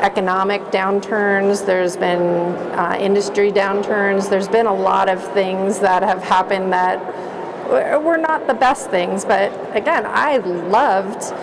economic downturns, there's been industry downturns, there's been a lot of things that have happened that were not the best things, but again, I loved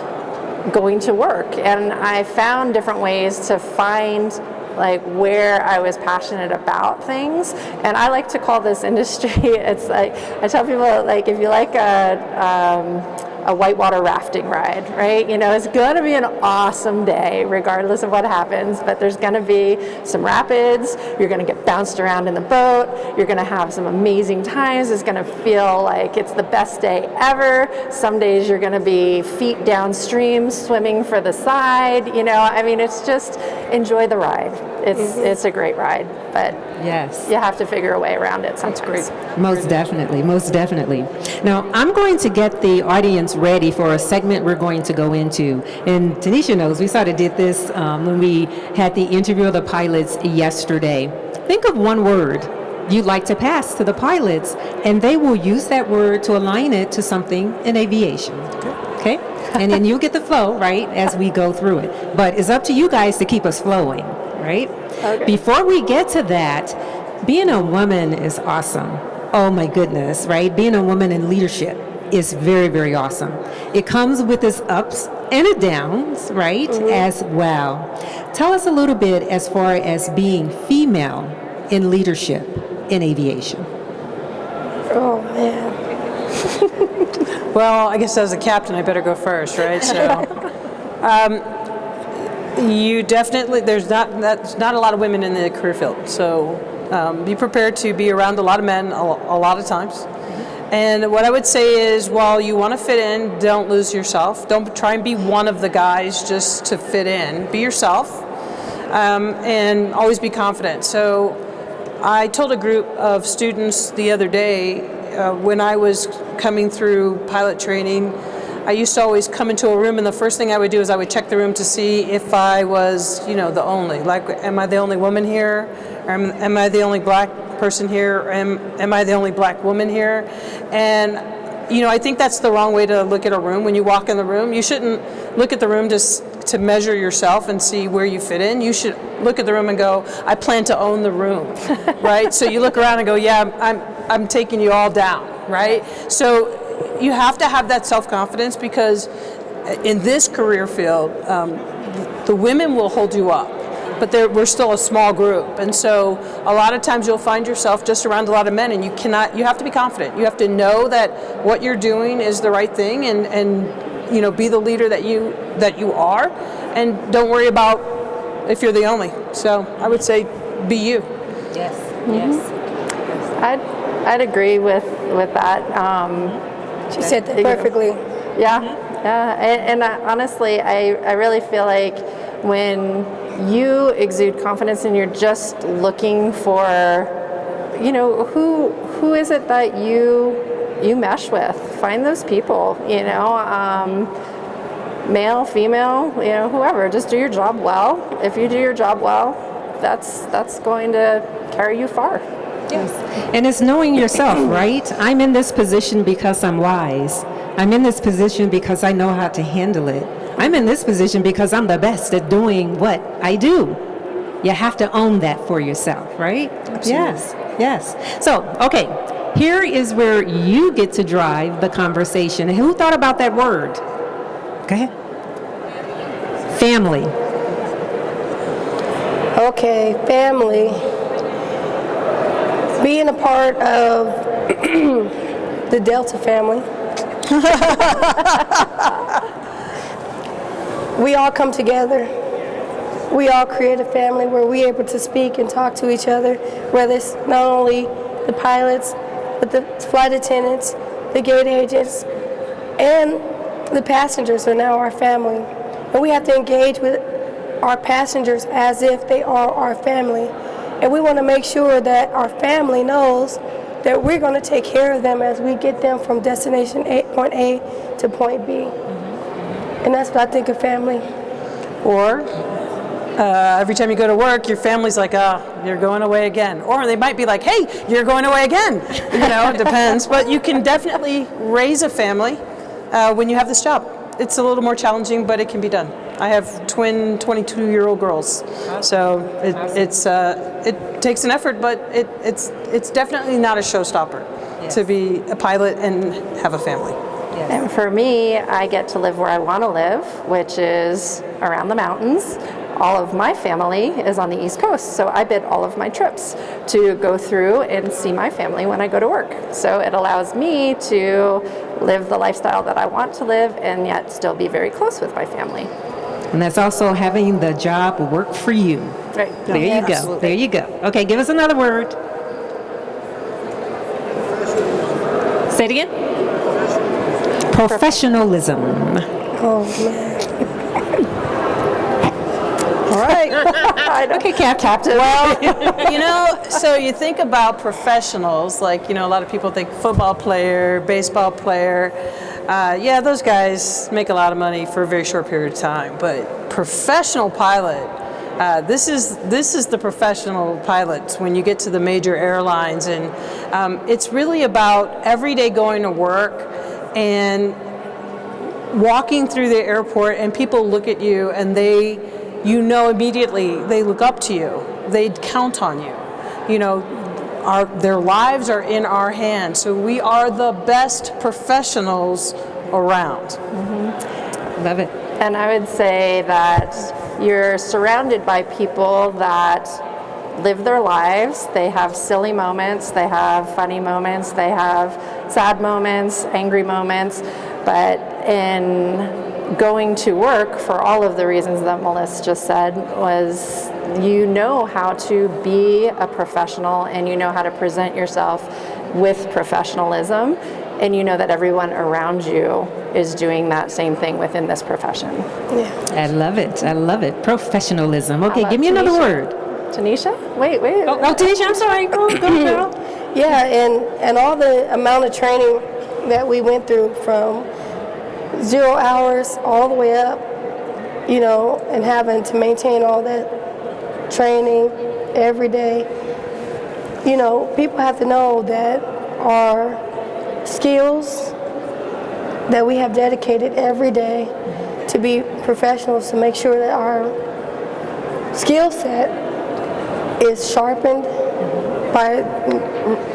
going to work, and I found different ways to find like where I was passionate about things. And I like to call this industry, it's like, I tell people, like, if you like a whitewater rafting ride, right? You know, it's gonna be an awesome day regardless of what happens, but there's gonna be some rapids, you're gonna get bounced around in the boat, you're gonna have some amazing times, it's gonna feel like it's the best day ever. Some days you're gonna be feet downstream, swimming for the side, you know, I mean, it's just enjoy the ride. It's a great ride, but yes, you have to figure a way around it sometimes. Most definitely, most definitely. Now, I'm going to get the audience ready for a segment we're going to go into. And Tanisha knows, we sort of did this when we had the interview of the pilots yesterday. Think of one word you'd like to pass to the pilots, and they will use that word to align it to something in aviation. Okay? And then you'll get the flow, right, as we go through it. But it's up to you guys to keep us flowing, right? Okay. Before we get to that, being a woman is awesome. Oh my goodness, right? Being a woman in leadership is very, very awesome. It comes with its ups and its downs, right, as well. Tell us a little bit as far as being female in leadership in aviation. Oh, man. Well, I guess as a captain, I better go first, right? So, you definitely, that's not a lot of women in the career field. So, be prepared to be around a lot of men a lot of times. And what I would say is, while you want to fit in, don't lose yourself. Don't try and be one of the guys just to fit in. Be yourself, and always be confident. So I told a group of students the other day, when I was coming through pilot training, I used to always come into a room, and the first thing I would do is I would check the room to see if I was, you know, the only. Like, am I the only woman here? Or am I the only black person here? Or am I the only black woman here? And, you know, I think that's the wrong way to look at a room. When you walk in the room, you shouldn't look at the room just to measure yourself and see where you fit in. You should look at the room and go, I plan to own the room, right? So you look around and go, yeah, I'm taking you all down, right? So you have to have that self-confidence, because in this career field, the women will hold you up, but we're still a small group. And so a lot of times you'll find yourself just around a lot of men, and you have to be confident. You have to know that what you're doing is the right thing, and you know, be the leader that you are, and don't worry about if you're the only. So I would say be you. Yes, yes. I'd agree with that. She said that perfectly. Yeah, yeah. And honestly, I really feel like when you exude confidence and you're just looking for, you know, who is it that you mesh with? Find those people, you know, male, female, you know, whoever. Just do your job well. If you do your job well, that's going to carry you far. yes. And it's knowing yourself, right? I'm in this position because I'm wise. I'm in this position because I know how to handle it. I'm in this position because I'm the best at doing what I do. You have to own that for yourself, right? Absolutely. Yes. So, okay, here is where you get to drive the conversation. Who thought about that word? Okay. Family. Okay, family. Being a part of the Delta family. We all come together. We all create a family where we're able to speak and talk to each other, whether it's not only the pilots, but the flight attendants, the gate agents, and the passengers are now our family. And we have to engage with our passengers as if they are our family. And we want to make sure that our family knows that we're going to take care of them as we get them from destination point A to point B. And that's what I think of family. Or every time you go to work, your family's like, you're going away again. Or they might be like, hey, you're going away again. You know, it depends. But you can definitely raise a family when you have this job. It's a little more challenging, but it can be done. I have twin 22-year-old girls, so it takes an effort, but it's definitely not a showstopper to be a pilot and have a family. And for me, I get to live where I want to live, which is around the mountains. All of my family is on the East Coast, so I bid all of my trips to go through and see my family when I go to work. So it allows me to live the lifestyle that I want to live and yet still be very close with my family. And that's also having the job work for you. Right. There you go. Absolutely. There you go. Okay, give us another word. Say it again. Professionalism. Oh, man. All right. Okay, Captain. Well, so you think about professionals, like, a lot of people think football player, baseball player. Yeah, those guys make a lot of money for a very short period of time. But professional pilot, this is the professional pilots when you get to the major airlines. And it's really about every day going to work and walking through the airport, and people look at you and immediately they look up to you. They count on you. Their lives are in our hands. So we are the best professionals around. Mm-hmm. Love it. And I would say that you're surrounded by people that live their lives. They have silly moments, they have funny moments, they have sad moments, angry moments, but in going to work, for all of the reasons that Melissa just said, was how to be a professional and how to present yourself with professionalism, and that everyone around you is doing that same thing within this profession. Yeah. I love it. I love it. Professionalism. Okay, about give me another Tanisha? word. Tanisha? Wait. Oh, Tanisha, I'm sorry. Go, girl. Yeah, and all the amount of training that we went through from 0 hours all the way up, and having to maintain all that training every day. People have to know that our skills that we have dedicated every day to be professionals, to make sure that our skill set is sharpened by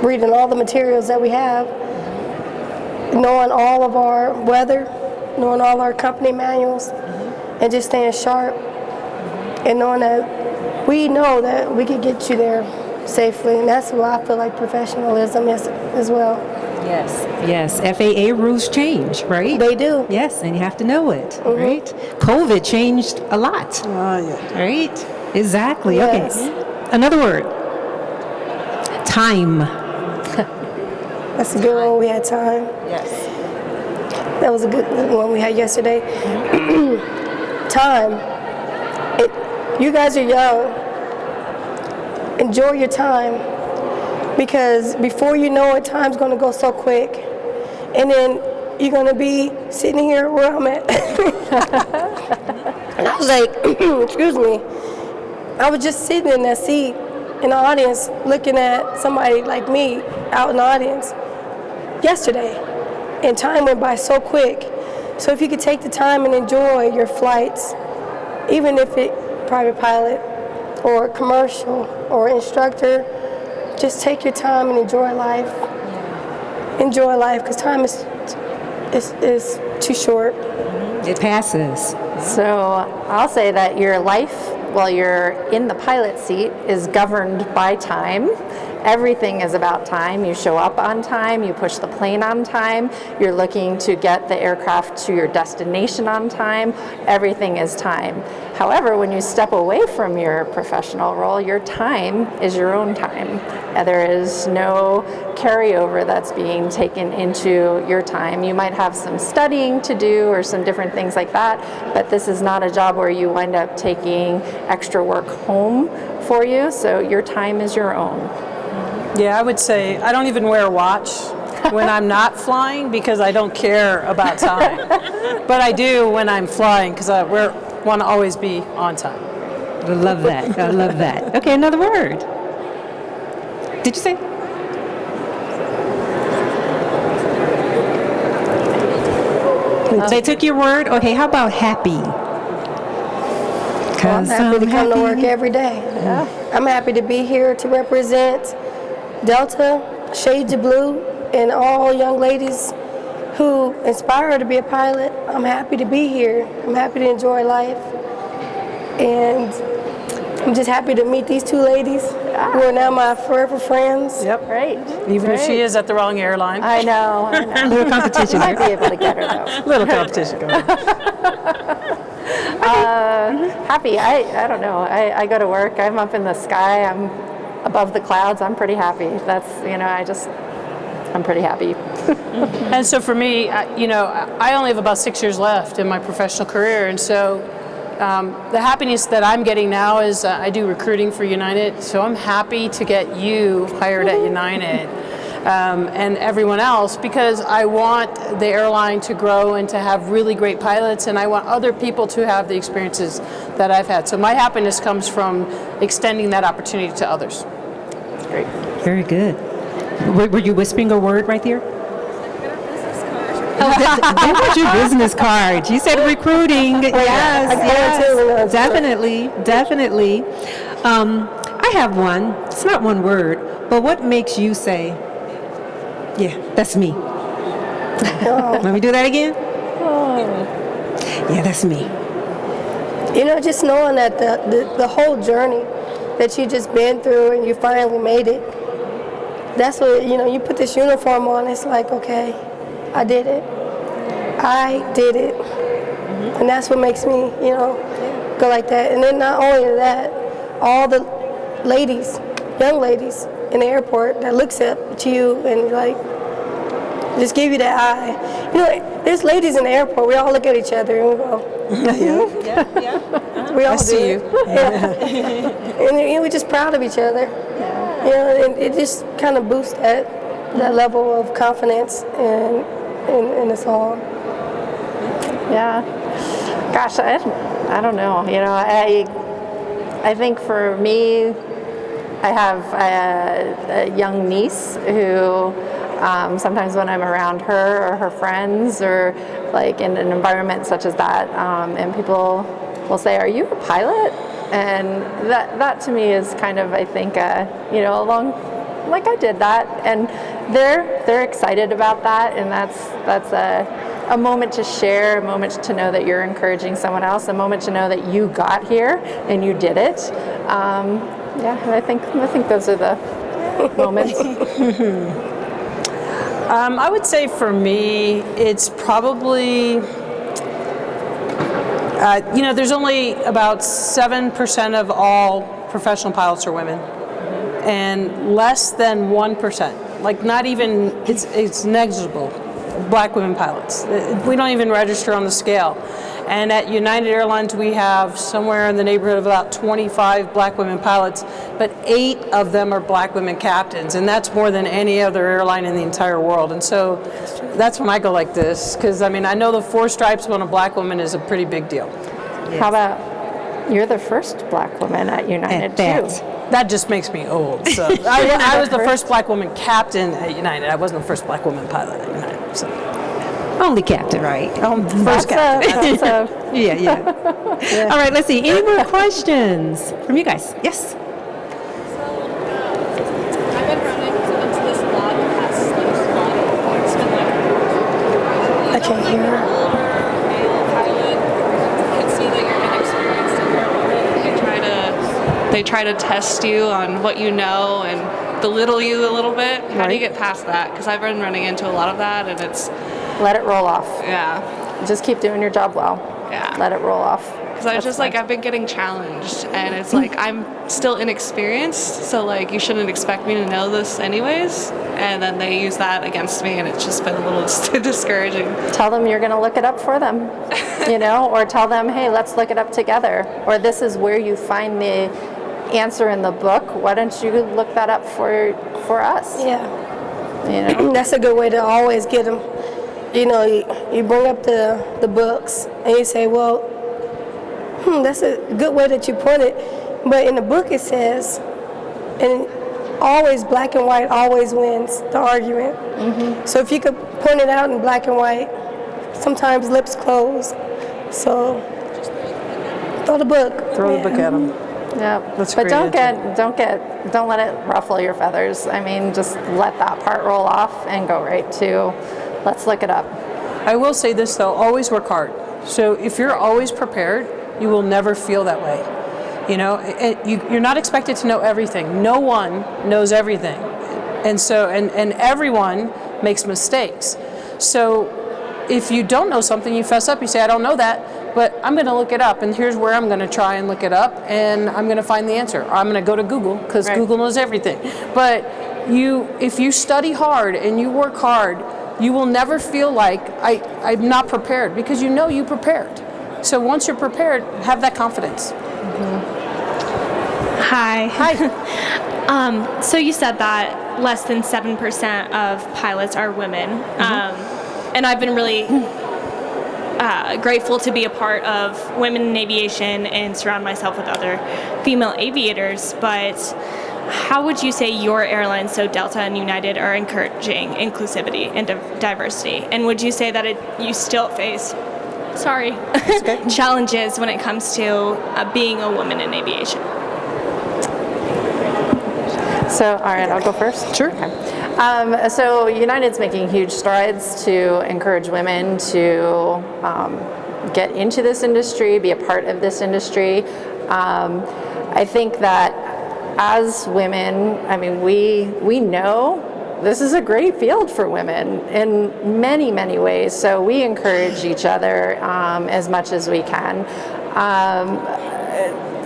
reading all the materials that we have, knowing all of our weather, knowing all our company manuals, and just staying sharp, and knowing that we know that we can get you there safely. And that's what I feel like professionalism is as well. Yes, FAA rules change, right? They do. Yes, and you have to know it, right? COVID changed a lot, right? Exactly. Yes. Okay, another word. Time. That's a good one. We had time. Yes. That was a good one we had yesterday. Time. You guys are young. Enjoy your time, because before you know it, time's going to go so quick, and then you're going to be sitting here where I'm at. And I was like, excuse me, I was just sitting in that seat in the audience looking at somebody like me out in the audience yesterday, and time went by so quick. So if you could take the time and enjoy your flights, even if it private pilot or commercial or instructor, just take your time and enjoy life. Enjoy life, because time is too short. It passes. So I'll say that your life while you're in the pilot seat is governed by time. Everything is about time. You show up on time, you push the plane on time, you're looking to get the aircraft to your destination on time. Everything is time. However, when you step away from your professional role, your time is your own time. There is no carryover that's being taken into your time. You might have some studying to do or some different things like that, but this is not a job where you wind up taking extra work home for you, so your time is your own. Yeah, I would say I don't even wear a watch when I'm not flying, because I don't care about time. But I do when I'm flying, because I want to always be on time. I love that. I love that. Okay, another word. Did you say? They took your word? Okay, how about happy? I'm happy to come to work every day. I'm happy to be here to represent Delta, Shades of Blue, and all young ladies who inspire to be a pilot. I'm happy to be here. I'm happy to enjoy life. And I'm just happy to meet these two ladies who are now my forever friends. Yep. Great. Even if she is at the wrong airline. I know. A little competition Might there. be able to get her though. Little competition going on. Happy. I don't know. I go to work. I'm up in the sky. I'm above the clouds. I'm pretty happy. That's, I'm pretty happy. And so for me, I only have about 6 years left in my professional career, and so the happiness that I'm getting now is I do recruiting for United, so I'm happy to get you hired at United and everyone else, because I want the airline to grow and to have really great pilots, and I want other people to have the experiences that I've had. So my happiness comes from extending that opportunity to others. That's great. Very good. Were you whispering a word right there? Oh, that was your business card. You said recruiting. Yes, definitely. I have one. It's not one word, but what makes you say, yeah, that's me? Let me do that again? Yeah, that's me. Just knowing that the whole journey that you just been through and you finally made it, that's what, you put this uniform on, it's like, okay, I did it. And that's what makes me, go like that. And then not only that, all the ladies, young ladies in the airport that looks up to you and like, just give you that eye. There's ladies in the airport, we all look at each other and we go, yeah. We all see you. And we're just proud of each other. And it just kind of boosts that level of confidence in us all. Yeah. Gosh, I don't know. I think for me, I have a young niece who sometimes when I'm around her or her friends or like in an environment such as that, and people will say, "Are you a pilot?" And that to me is kind of, I think, along, like I did that, and they're excited about that, and that's a moment to share, a moment to know that you're encouraging someone else, a moment to know that you got here and you did it. And I think those are the moments. I would say for me, it's probably. There's only about 7% of all professional pilots are women, and less than 1%, like not even, it's negligible, black women pilots. We don't even register on the scale. And at United Airlines, we have somewhere in the neighborhood of about 25 black women pilots, but 8 of them are black women captains, and that's more than any other airline in the entire world. And so that's when I go like this, because I know the 4 stripes on a black woman is a pretty big deal. Yes. How about you're the first black woman at United too? That just makes me old. So I was the first black woman captain at United. I wasn't the first black woman pilot at United. So. Only captain, right? First captain. Yeah. All right, let's see. Any more questions from you guys? Yes. I've been running into this lot the past month. It's been like I can't hear her. male pilot can see that you're inexperienced and they try to test you on what you know and belittle you a little bit. How do you get past that? Because I've been running into a lot of that, and it's Let it roll off. yeah. Just keep doing your job well. Yeah. Let it roll off. Because I was just like, I've been getting challenged, and it's like, I'm still inexperienced, so like, you shouldn't expect me to know this anyways. And then they use that against me, and it's just been a little discouraging. Tell them you're going to look it up for them, or tell them, hey, let's look it up together. Or this is where you find the answer in the book. Why don't you look that up for us? Yeah. That's a good way to always get them. You bring up the books and you say, well, that's a good way that you put it. But in the book it says, and always black and white always wins the argument. Mm-hmm. So if you could point it out in black and white, sometimes lips close. So Throw the book. Throw the book at them. Yep. That's a But great don't let it ruffle your feathers. I mean, just let that part roll off and go right to, let's look it up. I will say this though, always work hard. So if you're always prepared, you will never feel that way. You know, you're not expected to know everything. No one knows everything. And so, and everyone makes mistakes. So if you don't know something, you fess up, you say, I don't know that, but I'm going to look it up, and here's where I'm going to try and look it up, and I'm going to find the answer. Or I'm going to go to Google, because Right. Google knows everything. But if you study hard and you work hard, you will never feel like I'm not prepared, because you know you prepared. So once you're prepared, have that confidence. Hi. Hi. So you said that less than 7% of pilots are women. And I've been really grateful to be a part of women in aviation and surround myself with other female aviators. But how would you say your airlines, so Delta and United, are encouraging inclusivity and diversity? And would you say that you still face challenges when it comes to being a woman in aviation? So, all right, I'll go first. Sure. Okay. So United's making huge strides to encourage women to get into this industry, be a part of this industry. I think that as women, I mean, we know this is a great field for women in many, many ways. So we encourage each other as much as we can.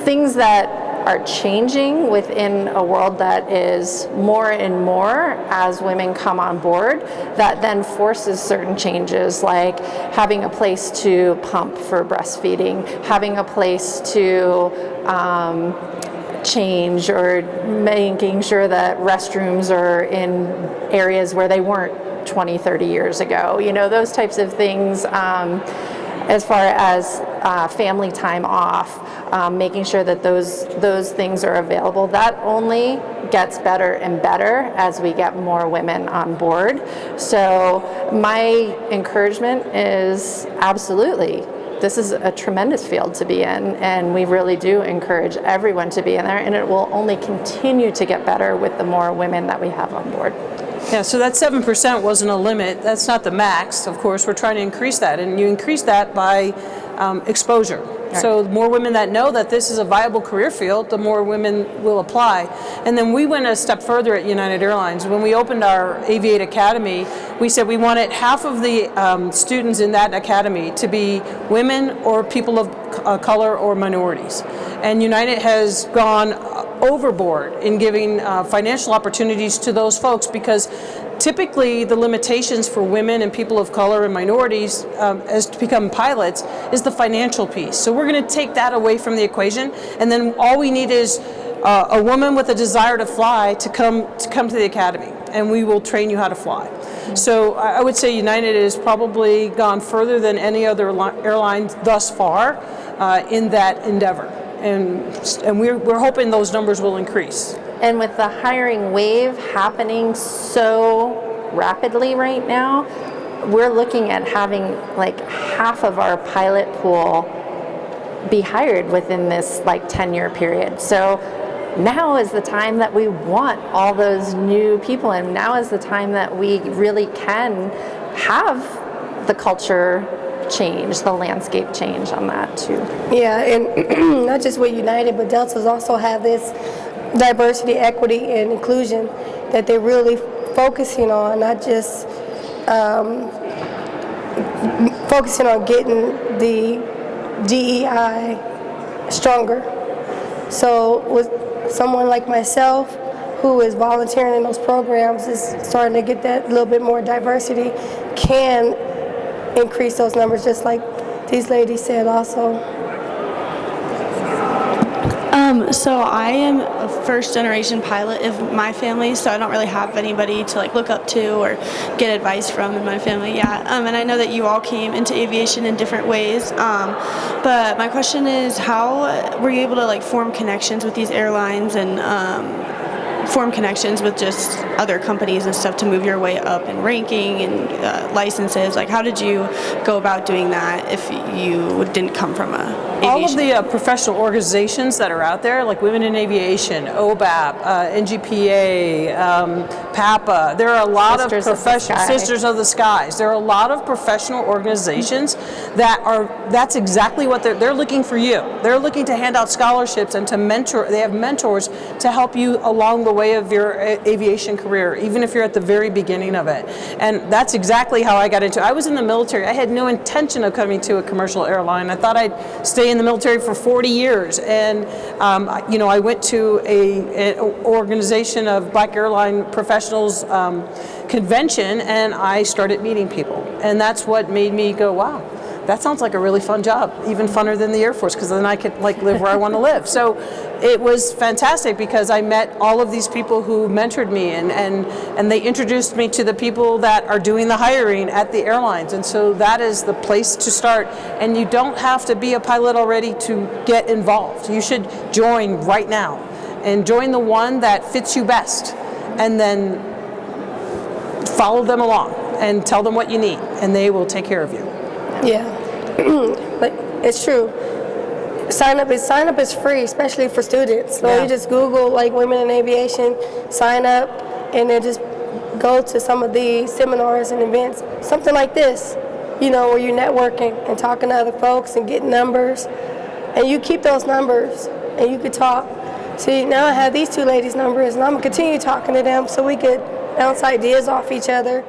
Things that are changing within a world that is more and more as women come on board, that then forces certain changes, like having a place to pump for breastfeeding, having a place to change, or making sure that restrooms are in areas where they weren't 20, 30 years ago. You know, those types of things. As far as family time off, making sure that those things are available. That only gets better and better as we get more women on board. So my encouragement is absolutely, this is a tremendous field to be in, and we really do encourage everyone to be in there, and it will only continue to get better with the more women that we have on board. Yeah, so that 7% wasn't a limit. That's not the max. Of course, we're trying to increase that, and you increase that by exposure. Right. So the more women that know that this is a viable career field, the more women will apply. And then we went a step further at United Airlines. When we opened our Aviate Academy, we said we wanted half of the students in that academy to be women or people of color or minorities. And United has gone overboard in giving financial opportunities to those folks, because typically the limitations for women and people of color and minorities as to become pilots is the financial piece. So we're going to take that away from the equation, and then all we need is a woman with a desire to fly to come to the academy, and we will train you how to fly. So I would say United has probably gone further than any other airline thus far in that endeavor. And we're hoping those numbers will increase. And with the hiring wave happening so rapidly right now, we're looking at having like half of our pilot pool be hired within this like 10-year period. So now is the time that we want all those new people, and now is the time that we really can have the culture change, the landscape change on that too. Yeah, and not just with United, but Delta's also have this diversity, equity, and inclusion that they're really focusing on, not just focusing on getting the DEI stronger. So with someone like myself who is volunteering in those programs, is starting to get that little bit more diversity, can increase those numbers, just like these ladies said also. So I am a first-generation pilot of my family, so I don't really have anybody to like look up to or get advice from in my family. Yeah, and I know that you all came into aviation in different ways. But my question is, how were you able to like form connections with these airlines and form connections with just other companies and stuff to move your way up in ranking and licenses? Like, how did you go about doing that if you didn't come from a all of aviation. the professional organizations that are out there, like Women in Aviation, OBAP, NGPA, PAPA, there are a lot of professional Sisters of the Skies. There are a lot of professional organizations that's exactly what they're looking for you. They're looking to hand out scholarships and to mentor. They have mentors to help you along the way of your aviation career, even if you're at the very beginning of it. And that's exactly how I got into it. I was in the military. I had no intention of coming to a commercial airline. I thought I'd stay in the military for 40 years. And, I went to an organization of Black airline professionals convention, and I started meeting people. And that's what made me go, wow, that sounds like a really fun job, even funner than the Air Force, because then I could live where I want to live. So it was fantastic because I met all of these people who mentored me, and they introduced me to the people that are doing the hiring at the airlines. And so that is the place to start. And you don't have to be a pilot already to get involved. You should join right now and join the one that fits you best, and then follow them along and tell them what you need, and they will take care of you. Yeah, it's true. Sign up is free, especially for students. So you just Google Women in Aviation, sign up, and then just go to some of the seminars and events, something like this, where you're networking and talking to other folks and getting numbers, and you keep those numbers and you could talk. See, now I have these two ladies' numbers, and I'm gonna continue talking to them so we could bounce ideas off each other.